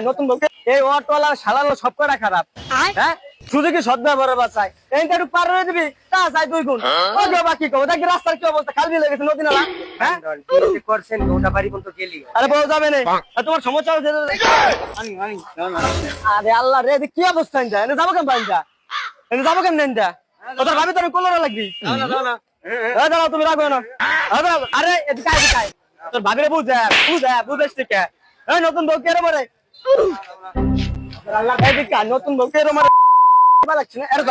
নতুন বউকে এই অটোওয়ালা শালালো সব কটা খারাপ। হ্যাঁ শুধু কি সদ্ব্যবহারের বাঁচায় এইটা একটু পার হয়ে দিবি তা চাই 2 গুণ। ও বাকি কো দেখি রাস্তার কি অবস্থা খাল বিলে গেছে নদী নালা। হ্যাঁ করছেন ওটা বাড়ি পর্যন্ত গেলি আরে বউ যাবে না তোমার সমস্যা হচ্ছে। আরে আল্লাহ রে কি অবস্থা এটা এনে যাবো কেন বাইন্দা এনে যাবো কেন নেন তোর ভাবি তোর কোলরা লাগবি দাঁড়াও তুমি রাখবে না। আরে এদিকে এদিকে তোর ভাবিরে বুঝাইস থেকে এই নতুন বউ কে রে মরে আল্লাহ এদিকে নতুন বউ কে রে মরে লাগছে না এর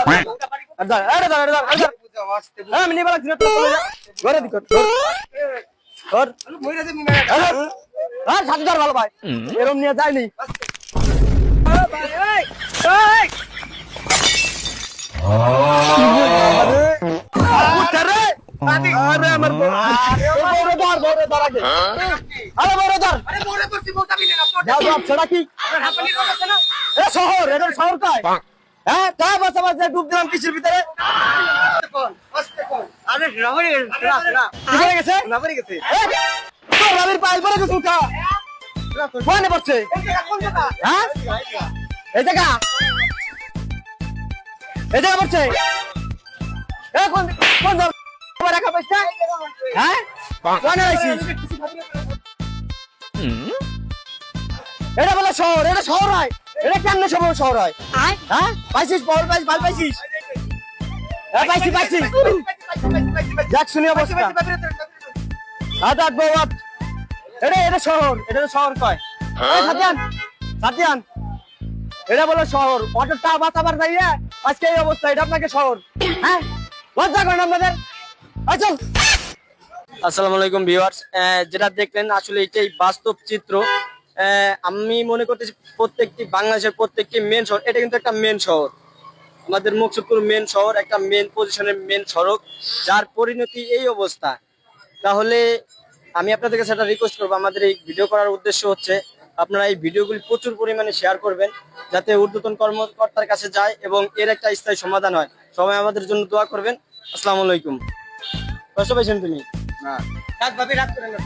আমি নিবা লাগছি না ঘরে দিক সাথে ভালো ভাই এরম নিয়ে যায়নি। শহর এটা শহর কয় হ্যাঁ তা বাসা বাসা ডুব দিলাম কিসের ভিতরে পাইল পরে গেছে উঠা কোনে পড়ছে হ্যাঁ এই জায়গা পড়ছে কোন কোন রাখা পয়সা হ্যাঁ কোনে আইছিস এটা বলে শহর এটা শহর হয় এটা কেমনে শহর হয় হ্যাঁ পাইছিস বল পাইছিস পাইছি দেখ শুনি অবস্থা এটা শহর কয় সাতিয়ান এটা বলে শহর অটো টা বাঁচাবার যাইয়া আজকে এই অবস্থা এটা আপনাকে শহর হ্যাঁ লজ্জা করেন আপনাদের চল। আসসালামু আলাইকুম ভিউয়ার্স যেটা দেখলেন আসলে এটাই বাস্তব চিত্র। আমি মনে করতেছি প্রত্যেকটি বাংলাদেশের প্রত্যেকটি মেন শহর এটা কিন্তু একটা মেন শহর আমাদের মুকসুদপুর মেন শহর একটা মেন পজিশনের মেন সড়ক যার পরিণতি এই অবস্থা। তাহলে আমি আপনাদের কাছে একটা রিকোয়েস্ট করবো আমাদের এই ভিডিও করার উদ্দেশ্য হচ্ছে আপনারা এই ভিডিওগুলি প্রচুর পরিমাণে শেয়ার করবেন যাতে ঊর্ধ্বতন কর্মকর্তার কাছে যায় এবং এর একটা স্থায়ী সমাধান হয়। সবাই আমাদের জন্য দোয়া করবেন। আসসালামু আলাইকুম। কষ্ট পাইছেন তুমি না রাত ভাবি রাত করেন না।